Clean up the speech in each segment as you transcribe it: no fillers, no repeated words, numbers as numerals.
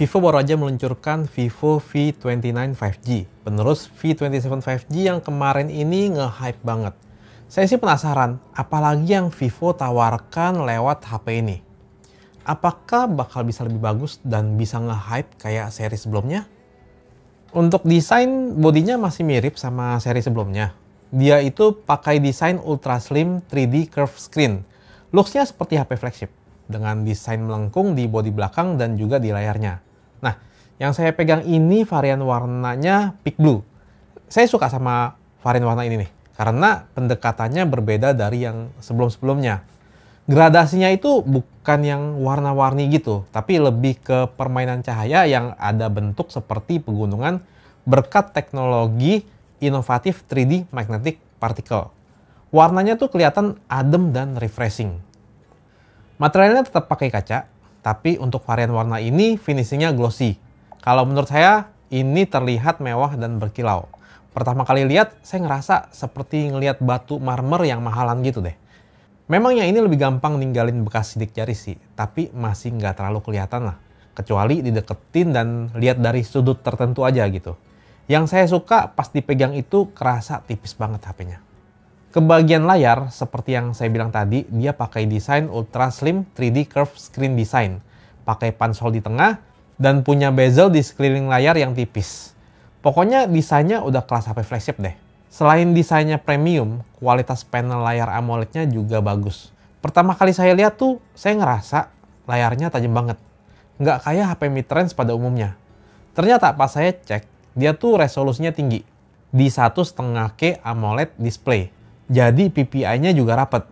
Vivo baru aja meluncurkan Vivo V29 5G, penerus V27 5G yang kemarin ini nge-hype banget. Saya sih penasaran, apalagi yang Vivo tawarkan lewat HP ini. Apakah bakal bisa lebih bagus dan bisa nge-hype kayak seri sebelumnya? Untuk desain, bodinya masih mirip sama seri sebelumnya. Dia itu pakai desain ultra slim 3D curved screen. Looks-nya seperti HP flagship, dengan desain melengkung di bodi belakang dan juga di layarnya. Nah, yang saya pegang ini varian warnanya peak blue. Saya suka sama varian warna ini nih, karena pendekatannya berbeda dari yang sebelum-sebelumnya. Gradasinya itu bukan yang warna-warni gitu, tapi lebih ke permainan cahaya yang ada bentuk seperti pegunungan berkat teknologi inovatif 3D magnetic particle. Warnanya tuh kelihatan adem dan refreshing. Materialnya tetap pakai kaca, tapi untuk varian warna ini finishingnya glossy. Kalau menurut saya, ini terlihat mewah dan berkilau. Pertama kali lihat, saya ngerasa seperti ngelihat batu marmer yang mahalan gitu deh. Memang yang ini lebih gampang ninggalin bekas sidik jari sih, tapi masih nggak terlalu kelihatan lah. Kecuali dideketin dan lihat dari sudut tertentu aja gitu. Yang saya suka pas dipegang itu kerasa tipis banget HP-nya. Ke bagian layar, seperti yang saya bilang tadi, dia pakai desain ultra slim 3D curved screen design. Pakai punch hole di tengah, dan punya bezel di sekeliling layar yang tipis. Pokoknya desainnya udah kelas HP flagship deh. Selain desainnya premium, kualitas panel layar AMOLED-nya juga bagus. Pertama kali saya lihat tuh, saya ngerasa layarnya tajam banget. Nggak kayak HP mid-range pada umumnya. Ternyata pas saya cek, dia tuh resolusinya tinggi. Di 1,5K AMOLED display. Jadi PPI-nya juga rapet.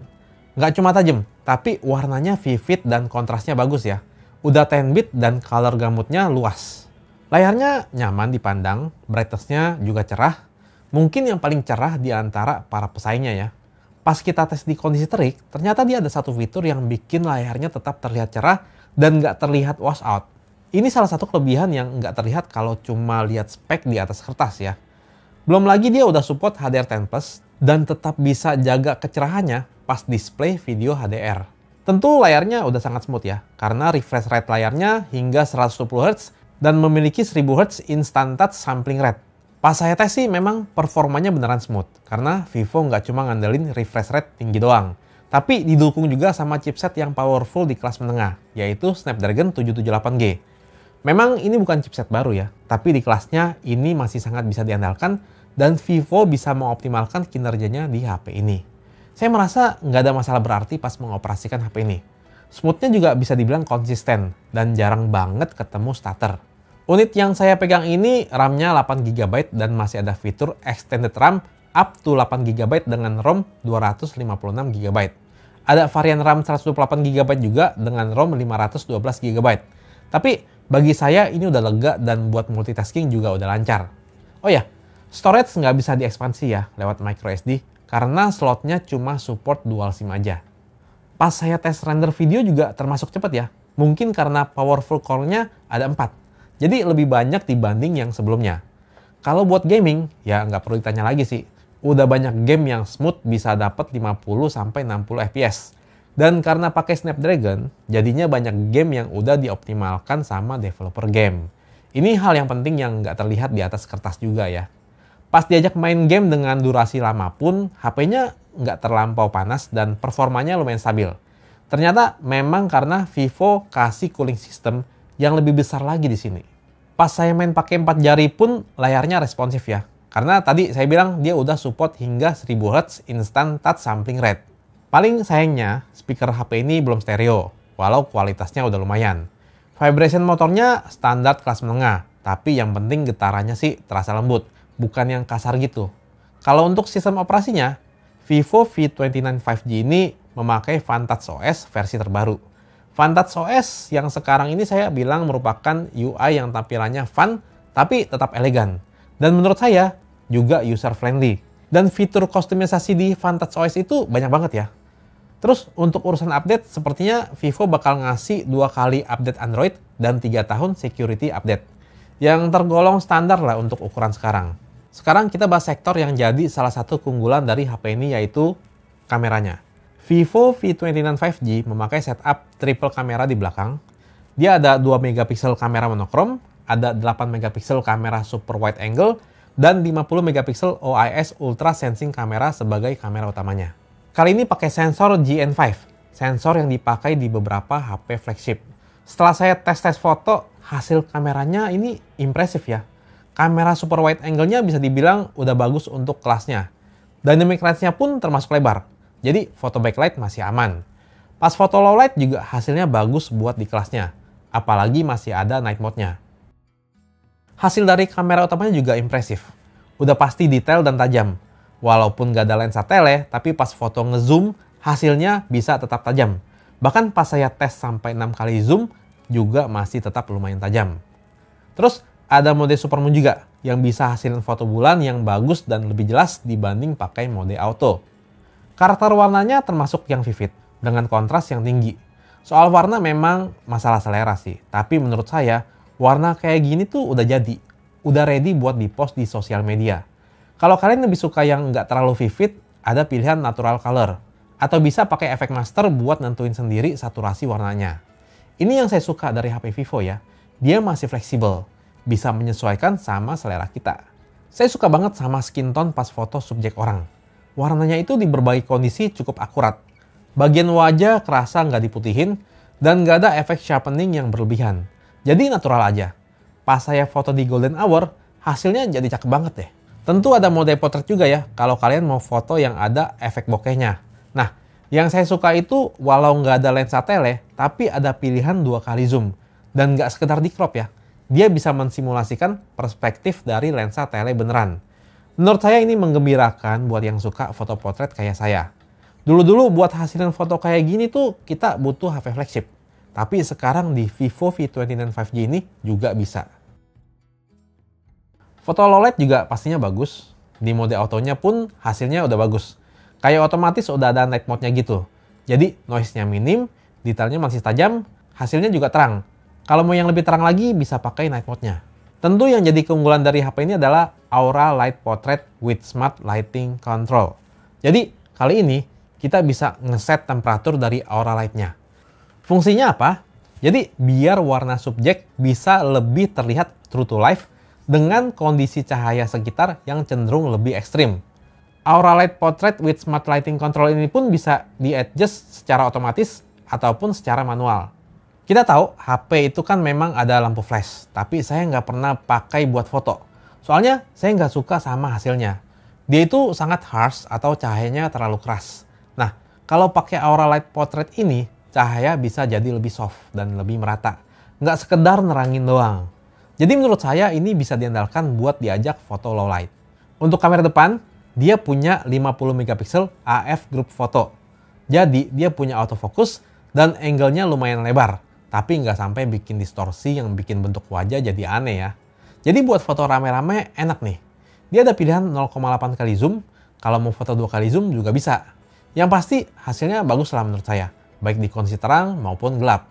Nggak cuma tajam, tapi warnanya vivid dan kontrasnya bagus ya. Udah 10-bit dan color gamutnya luas. Layarnya nyaman dipandang, brightness-nya juga cerah. Mungkin yang paling cerah di antara para pesaingnya ya. Pas kita tes di kondisi terik, ternyata dia ada satu fitur yang bikin layarnya tetap terlihat cerah dan nggak terlihat wash out. Ini salah satu kelebihan yang nggak terlihat kalau cuma lihat spek di atas kertas ya. Belum lagi dia udah support HDR10+, dan tetap bisa jaga kecerahannya pas display video HDR. Tentu layarnya udah sangat smooth ya, karena refresh rate layarnya hingga 120Hz dan memiliki 1000Hz instant touch sampling rate. Pas saya tes sih memang performanya beneran smooth, karena Vivo nggak cuma ngandelin refresh rate tinggi doang, tapi didukung juga sama chipset yang powerful di kelas menengah, yaitu Snapdragon 778G. Memang ini bukan chipset baru ya, tapi di kelasnya ini masih sangat bisa diandalkan dan Vivo bisa mengoptimalkan kinerjanya di HP ini. Saya merasa nggak ada masalah berarti pas mengoperasikan HP ini. Smoothnya juga bisa dibilang konsisten dan jarang banget ketemu stutter. Unit yang saya pegang ini RAM-nya 8GB dan masih ada fitur extended RAM up to 8GB dengan ROM 256GB. Ada varian RAM 128GB juga dengan ROM 512GB. Tapi bagi saya ini udah lega dan buat multitasking juga udah lancar. Oh ya, storage nggak bisa diekspansi ya lewat microSD karena slotnya cuma support dual SIM aja. Pas saya tes render video juga termasuk cepat ya. Mungkin karena powerful core-nya ada 4. Jadi lebih banyak dibanding yang sebelumnya. Kalau buat gaming, ya nggak perlu ditanya lagi sih. Udah banyak game yang smooth bisa dapat 50-60 FPS. Dan karena pakai Snapdragon, jadinya banyak game yang udah dioptimalkan sama developer game. Ini hal yang penting yang nggak terlihat di atas kertas juga ya. Pas diajak main game dengan durasi lama pun, HP-nya nggak terlampau panas dan performanya lumayan stabil. Ternyata memang karena Vivo kasih cooling system yang lebih besar lagi di sini. Pas saya main pakai 4 jari pun layarnya responsif ya. Karena tadi saya bilang dia udah support hingga 1000Hz instant touch sampling rate. Paling sayangnya speaker HP ini belum stereo, walau kualitasnya udah lumayan. Vibration motornya standar kelas menengah, tapi yang penting getarannya sih terasa lembut, bukan yang kasar gitu. Kalau untuk sistem operasinya, Vivo V29 5G ini memakai Vantage OS versi terbaru. Vantage OS yang sekarang ini saya bilang merupakan UI yang tampilannya fun, tapi tetap elegan. Dan menurut saya juga user friendly. Dan fitur kustomisasi di Vantage OS itu banyak banget ya. Terus untuk urusan update, sepertinya Vivo bakal ngasih 2 kali update Android dan 3 tahun security update. Yang tergolong standar lah untuk ukuran sekarang. Sekarang kita bahas sektor yang jadi salah satu keunggulan dari HP ini yaitu kameranya. Vivo V29 5G memakai setup triple kamera di belakang Dia ada 2 megapiksel kamera monokrom, ada 8 megapiksel kamera super wide angle, dan 50 megapiksel OIS ultra sensing kamera sebagai kamera utamanya. Kali ini pakai sensor GN5, sensor yang dipakai di beberapa HP flagship. Setelah saya tes foto, hasil kameranya ini impresif ya. Kamera super wide angle-nya bisa dibilang udah bagus untuk kelasnya. Dynamic range-nya pun termasuk lebar, jadi foto backlight masih aman. Pas foto low light juga hasilnya bagus buat di kelasnya, apalagi masih ada night mode-nya. Hasil dari kamera utamanya juga impresif, udah pasti detail dan tajam. Walaupun gak ada lensa tele, tapi pas foto ngezoom, hasilnya bisa tetap tajam. Bahkan pas saya tes sampai 6 kali zoom, juga masih tetap lumayan tajam. Terus ada mode supermoon juga, yang bisa hasilin foto bulan yang bagus dan lebih jelas dibanding pakai mode auto. Karakter warnanya termasuk yang vivid, dengan kontras yang tinggi. Soal warna memang masalah selera sih, tapi menurut saya, warna kayak gini tuh udah jadi. Udah ready buat di-post di sosial media. Kalau kalian lebih suka yang nggak terlalu vivid, ada pilihan natural color. Atau bisa pakai efek master buat nentuin sendiri saturasi warnanya. Ini yang saya suka dari HP Vivo ya. Dia masih fleksibel, bisa menyesuaikan sama selera kita. Saya suka banget sama skin tone pas foto subjek orang. Warnanya itu di berbagai kondisi cukup akurat. Bagian wajah kerasa nggak diputihin, dan nggak ada efek sharpening yang berlebihan. Jadi natural aja. Pas saya foto di golden hour, hasilnya jadi cakep banget deh. Tentu ada mode portrait juga ya, kalau kalian mau foto yang ada efek bokehnya. Nah, yang saya suka itu walau nggak ada lensa tele, tapi ada pilihan 2 kali zoom. Dan nggak sekedar di crop ya, dia bisa mensimulasikan perspektif dari lensa tele beneran. Menurut saya ini menggembirakan buat yang suka foto portrait kayak saya. Dulu-dulu buat hasilin foto kayak gini tuh kita butuh HP flagship. Tapi sekarang di Vivo V29 5G ini juga bisa. Foto low light juga pastinya bagus. Di mode autonya pun hasilnya udah bagus. Kayak otomatis udah ada night mode-nya gitu. Jadi noise-nya minim, detailnya masih tajam, hasilnya juga terang. Kalau mau yang lebih terang lagi bisa pakai night mode-nya. Tentu yang jadi keunggulan dari HP ini adalah Aura Light Portrait with Smart Lighting Control. Jadi kali ini kita bisa ngeset temperatur dari Aura Light-nya. Fungsinya apa? Jadi biar warna subjek bisa lebih terlihat true to life dengan kondisi cahaya sekitar yang cenderung lebih ekstrim. Aura Light Portrait with Smart Lighting Control ini pun bisa di-adjust secara otomatis ataupun secara manual. Kita tahu HP itu kan memang ada lampu flash, tapi saya nggak pernah pakai buat foto. Soalnya saya nggak suka sama hasilnya. Dia itu sangat harsh atau cahayanya terlalu keras. Nah, kalau pakai Aura Light Portrait ini, cahaya bisa jadi lebih soft dan lebih merata. Nggak sekedar nerangin doang. Jadi menurut saya ini bisa diandalkan buat diajak foto low light. Untuk kamera depan, dia punya 50 megapiksel AF group foto. Jadi dia punya autofocus dan angle-nya lumayan lebar. Tapi nggak sampai bikin distorsi yang bikin bentuk wajah jadi aneh ya. Jadi buat foto rame-rame enak nih. Dia ada pilihan 0,8 kali zoom. Kalau mau foto 2 kali zoom juga bisa. Yang pasti hasilnya bagus lah menurut saya. Baik di kondisi terang maupun gelap.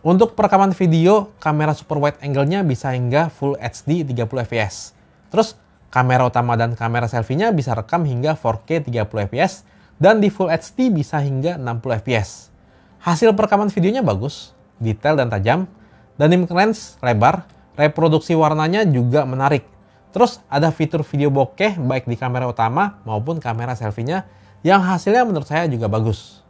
Untuk perekaman video, kamera super wide angle-nya bisa hingga Full HD 30 fps. Terus, kamera utama dan kamera selfie-nya bisa rekam hingga 4K 30 fps dan di Full HD bisa hingga 60 fps. Hasil perekaman videonya bagus, detail dan tajam, dynamic range lebar, reproduksi warnanya juga menarik. Terus, ada fitur video bokeh baik di kamera utama maupun kamera selfie-nya yang hasilnya menurut saya juga bagus.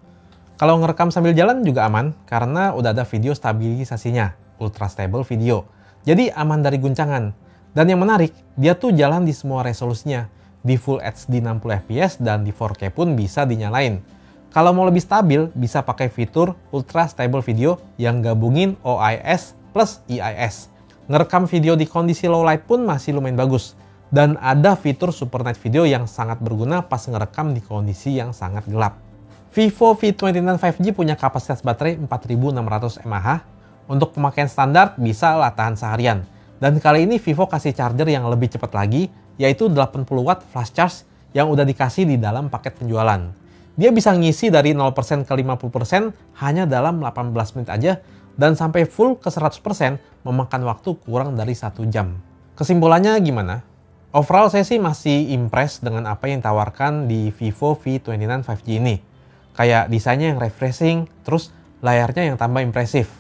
Kalau ngerekam sambil jalan juga aman, karena udah ada video stabilisasinya, Ultra Stable Video. Jadi aman dari guncangan. Dan yang menarik, dia tuh jalan di semua resolusinya. Di Full HD 60 fps dan di 4K pun bisa dinyalain. Kalau mau lebih stabil, bisa pakai fitur Ultra Stable Video yang gabungin OIS plus EIS. Ngerekam video di kondisi low light pun masih lumayan bagus. Dan ada fitur Super Night Video yang sangat berguna pas ngerekam di kondisi yang sangat gelap. Vivo V29 5G punya kapasitas baterai 4600 mAh. Untuk pemakaian standar bisa lah tahan seharian. Dan kali ini Vivo kasih charger yang lebih cepat lagi, yaitu 80 watt flash charge yang udah dikasih di dalam paket penjualan. Dia bisa ngisi dari 0% ke 50% hanya dalam 18 menit aja, dan sampai full ke 100% memakan waktu kurang dari 1 jam. Kesimpulannya gimana? Overall saya sih masih impressed dengan apa yang ditawarkan di Vivo V29 5G ini. Kayak desainnya yang refreshing, terus layarnya yang tambah impresif.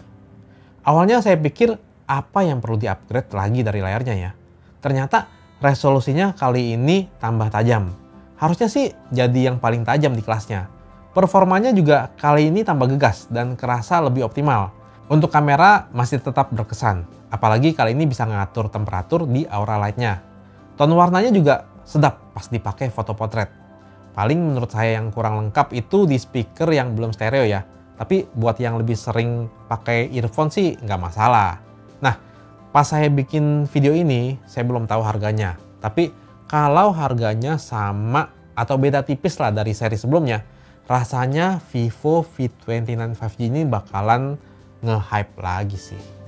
Awalnya saya pikir apa yang perlu di-upgrade lagi dari layarnya ya. Ternyata resolusinya kali ini tambah tajam. Harusnya sih jadi yang paling tajam di kelasnya. Performanya juga kali ini tambah gegas dan kerasa lebih optimal. Untuk kamera masih tetap berkesan, apalagi kali ini bisa ngatur temperatur di aura lightnya. Tone warnanya juga sedap pas dipakai foto potret. Paling menurut saya yang kurang lengkap itu di speaker yang belum stereo ya. Tapi buat yang lebih sering pakai earphone sih nggak masalah. Nah, pas saya bikin video ini, saya belum tahu harganya. Tapi kalau harganya sama atau beda tipis lah dari seri sebelumnya, rasanya Vivo V29 5G ini bakalan nge-hype lagi sih.